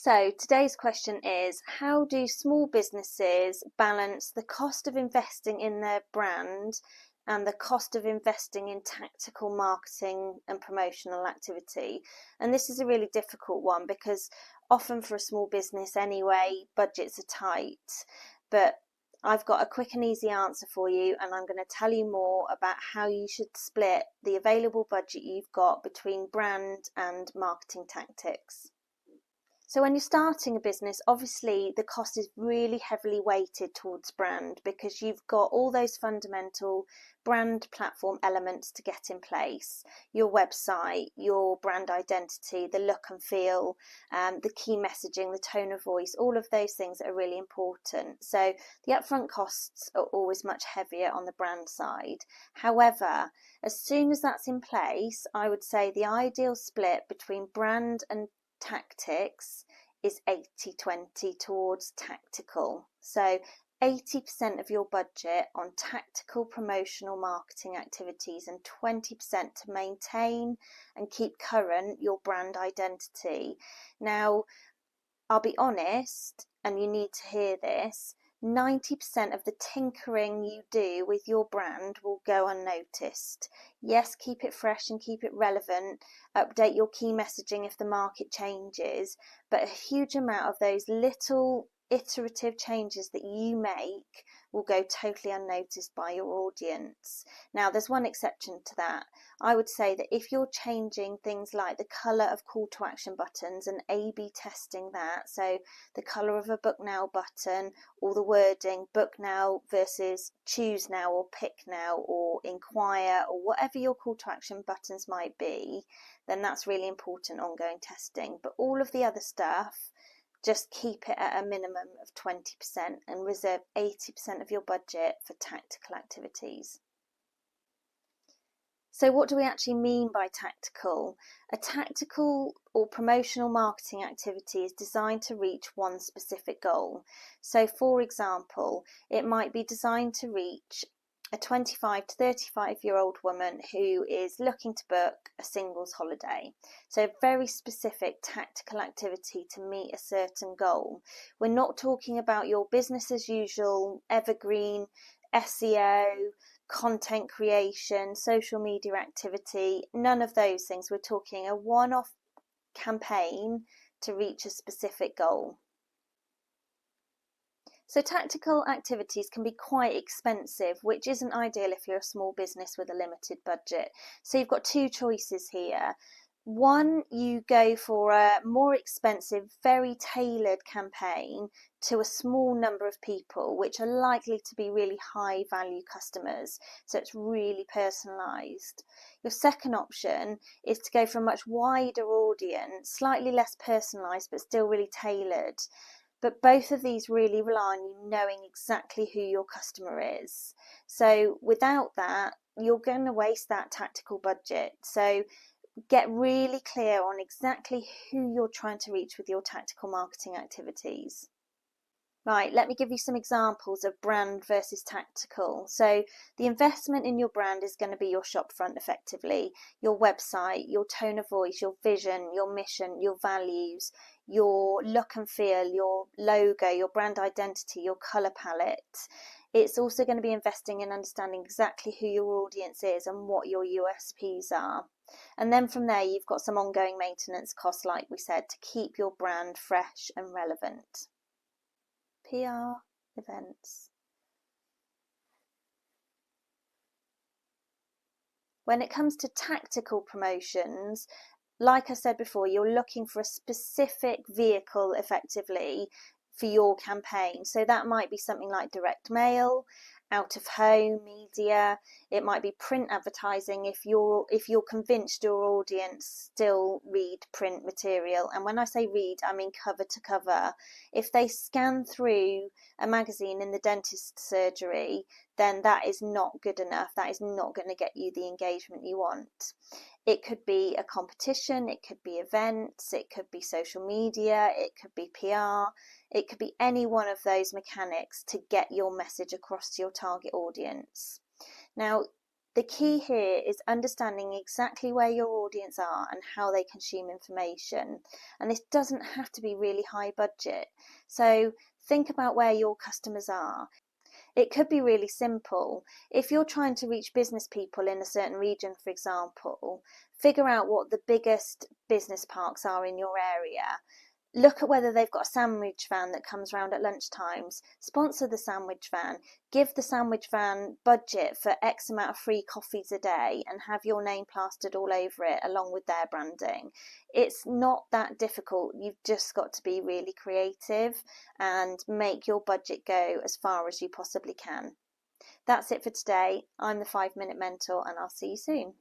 So today's question is, how do small businesses balance the cost of investing in their brand and the cost of investing in tactical marketing and promotional activity? And this is a really difficult one because often for a small business anyway, budgets are tight. But I've got a quick and easy answer for you, and I'm going to tell you more about how you should split the available budget you've got between brand and marketing tactics. So when you're starting a business, obviously the cost is really heavily weighted towards brand because you've got all those fundamental brand platform elements to get in place. Your website, your brand identity, the look and feel, the key messaging, the tone of voice, all of those things are really important. So the upfront costs are always much heavier on the brand side. However, as soon as that's in place, I would say the ideal split between brand and tactics is 80-20 towards tactical. So 80% of your budget on tactical promotional marketing activities and 20% to maintain and keep current your brand identity. Now, I'll be honest, and you need to hear this, 90% of the tinkering you do with your brand will go unnoticed. Yes, keep it fresh and keep it relevant, update your key messaging if the market changes, but a huge amount of those little iterative changes that you make will go totally unnoticed by your audience. Now, there's one exception to that. I would say that if you're changing things like the colour of call to action buttons and A/B testing that, so the colour of a book now button or the wording book now versus choose now or pick now or inquire or whatever your call to action buttons might be, then that's really important ongoing testing. But all of the other stuff, just keep it at a minimum of 20% and reserve 80% of your budget for tactical activities. So what do we actually mean by tactical? A tactical or promotional marketing activity is designed to reach one specific goal. So for example, it might be designed to reach a 25 to 35-year-old woman who is looking to book a singles holiday. So a very specific tactical activity to meet a certain goal. We're not talking about your business as usual, evergreen, SEO, content creation, social media activity, none of those things. We're talking a one-off campaign to reach a specific goal. So tactical activities can be quite expensive, which isn't ideal if you're a small business with a limited budget. So you've got two choices here. One, you go for a more expensive, very tailored campaign to a small number of people, which are likely to be really high value customers. So it's really personalised. Your second option is to go for a much wider audience, slightly less personalised, but still really tailored. But both of these really rely on you knowing exactly who your customer is. So without that, you're going to waste that tactical budget. So get really clear on exactly who you're trying to reach with your tactical marketing activities. Right, let me give you some examples of brand versus tactical. So the investment in your brand is going to be your shop front effectively, your website, your tone of voice, your vision, your mission, your values, your look and feel, your logo, your brand identity, your colour palette. It's also going to be investing in understanding exactly who your audience is and what your USPs are. And then from there, you've got some ongoing maintenance costs, like we said, to keep your brand fresh and relevant. PR, events. When it comes to tactical promotions, like I said before, you're looking for a specific vehicle effectively for your campaign. So that might be something like direct mail, out of home media, it might be print advertising if you're convinced your audience still read print material. And when I say read, I mean cover to cover. If they scan through a magazine in the dentist surgery, then that is not good enough. That is not going to get you the engagement you want. It could be a competition, it could be events, it could be social media, it could be PR, it could be any one of those mechanics to get your message across to your target audience. Now, The key here is understanding exactly where your audience are and how they consume information. And this doesn't have to be really high budget. So think about where your customers are. It could be really simple. If you're trying to reach business people in a certain region, for example, figure out what the biggest business parks are in your area. Look at whether they've got a sandwich van that comes round at lunchtimes. Sponsor the sandwich van. Give the sandwich van budget for X amount of free coffees a day and have your name plastered all over it along with their branding. It's not that difficult. You've just got to be really creative and make your budget go as far as you possibly can. That's it for today. I'm the 5 Minute Mentor and I'll see you soon.